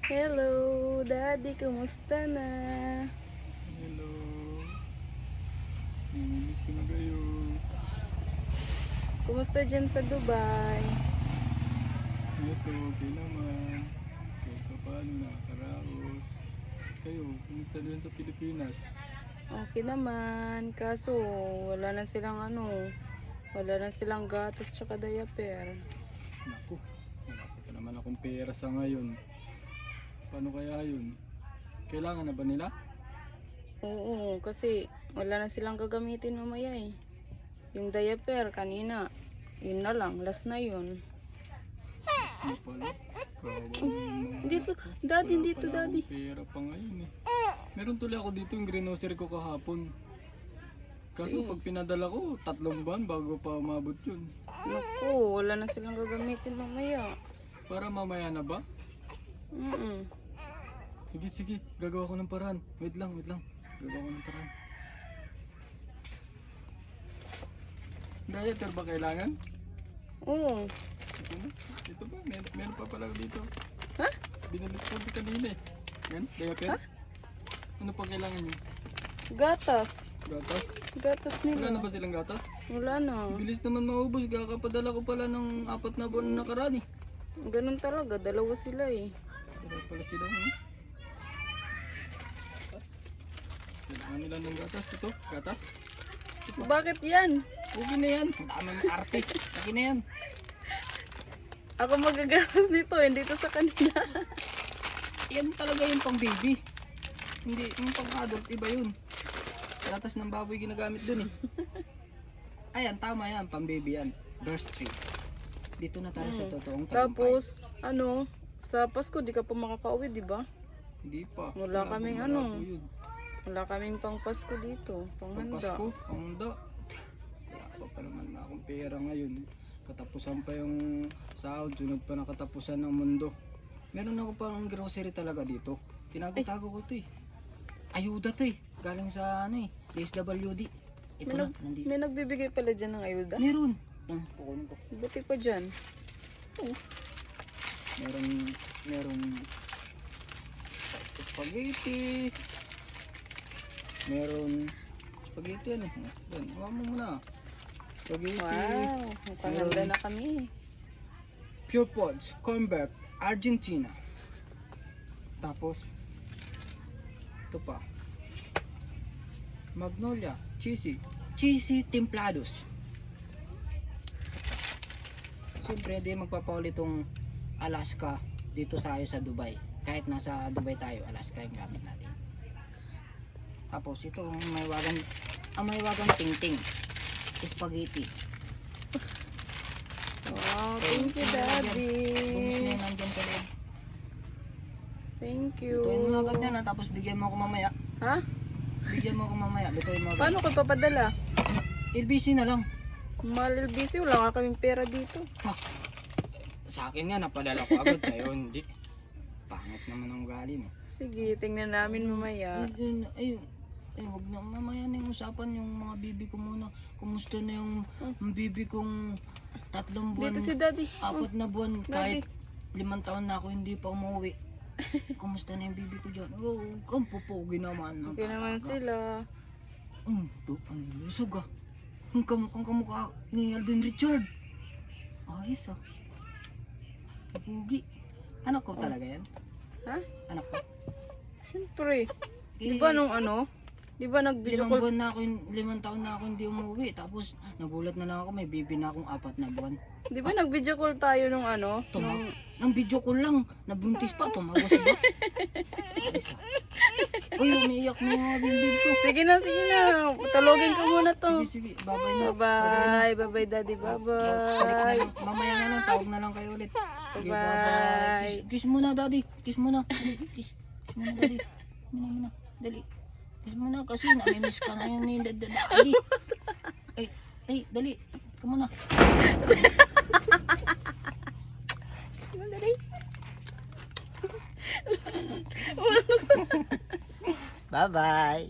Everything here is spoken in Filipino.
Hello, Daddy, kumusta na? Hello. Namiss ko na kayo. Kumusta dyan sa Dubai? Ito, okay naman. Kahit pa paano nakakaraos. Kayo, kumusta din sa Pilipinas? Okay naman, kaso wala na silang wala na silang gatas tsaka diaper. Naku, wala pa naman akong pera sa ngayon. Paano kaya yun? Kailangan na ba nila? Oo, kasi wala na silang gagamitin mamaya eh. Yung diaper kanina, yun na lang, last na yun. Ano pala? Kawawa naman Dito, ako. Daddy, Wala dito, pala Daddy. akong pera pa ngayon eh. Meron tuloy ako dito yung grocery ko kahapon. Kaso pag pinadala ko, 3 buwan bago pa umabot yun. Naku, wala na silang gagamitin mamaya. Para mamaya na ba? Sige, sige. Gagawa ko ng paraan. Wait lang, wait lang. Gagawa ko ng paraan. Diaper ba kailangan? Oo. Ito na. Ito ba? Meron pa pala dito. Ha? Binalik ko di kanina eh. Yan, diaper. Ha? Ano pa kailangan nyo? Gatas. Gatas? Gatas Wala na nila. ba silang gatas? Wala na. Bilis naman maubos. Kakapadala ko pala ng 4 na buwan na nakaraan eh. Ganun talaga, dalawa sila eh. Wala pala sila. Gatas. Kailangan nila ng gatas. Ito, gatas. Bakit yan? Okay na yan. Ang dami ng arte. Okay na yan. Ako magagatas nito, hindi to sa kanila. Yan talaga yung pang baby. Hindi, yung pang adult, iba yun. Gatas ng baboy ginagamit dun eh. Ayan, tama yan, pang baby yan. Breastfeed. Dito na tayo sa totoong tagumpay. Tapos, sa Pasko di ka pa makakauwi, di ba? Hindi pa. Wala kaming malabo yun. Wala kaming pang Pasko dito, pang Pang handa. Pasko, pang handa. Wala pa naman na akong pera ngayon. Katapusan pa yung sahod, sunod pa na katapusan ng mundo. Meron ako pang grocery talaga dito. Tinago-tago ko to eh. Ayuda to eh. Galing sa DSWD. Ito na, nandito. May nagbibigay pala dyan ng ayuda. Meron. Pukunin ko. Buti pa dyan. Meron spaghetti. Meron spaghetti yan eh. Yan, huwag mo muna. Spaghetti. Wow, mukhang handa na kami. Pure Pods, Cornbread, Argentina. Tapos, ito pa. Magnolia, cheesy templados. Siyempre, di magpapaulit itong Alaska dito tayo sa Dubai. Kahit nasa Dubai tayo, Alaska yung gamit natin. Tapos, ito ang may wagang ting-ting. Spaghetti. Wow, thank you, Daddy. Bungis na yun, nandyan sa loob. Thank you. Lutuin mo agad yan ha, tapos bigyan mo ako mamaya. Ha? Bigyan mo ako mamaya, lutuin mo agad. Paano ko papadala? LBC na lang. Mahal busy, wala nga kaming pera dito. Sa akin nga, napadala ko agad sa'yo, hindi. Pangit naman ang ugali mo. Sige, tingnan namin mamaya. Ayun, wag na, mamaya na yung usapan yung mga bibi ko muna. Kumusta na yung bibi kong 3 buwan, Dito si Daddy. 4 na buwan, Daddy. kahit 5 taon na ako hindi pa umuwi. Kumusta na yung bibi ko dyan? Oh, ang pupugi naman. ng Okay naman talaga. sila. Ang lusog ah. Ang kamukhang kamukha ni Alden Richard. Ayos ah. Pugi. Anak ko talaga yan? Ha? Anak ko. Siyempre. Di ba nung Di ba 5 nag-video call? buwan na ako, 5 taon na ako hindi umuwi. Tapos nagulat na lang ako, may bibi na akong 4 na buwan. Di ba nag-video call tayo nung Ang video ko lang, nabuntis pa, tumagos ba? Ayos ah. Uy, umiiyak na yung mga bibig ko. Sige na. Talogin ko muna to. Sige, bye-bye na. Bye-bye. Bye-bye, Daddy. Balik na Bye-bye. lang. Mamaya na lang, tawag na lang kayo ulit. Sige, Bye-bye. Kiss muna, daddy. Kiss muna. Kiss muna, daddy. Muna. Dali. Kiss muna kasi namimiss ka na yun ni daddy. Ay, dali. Come muna. Kiss muna, daddy. Bye-bye.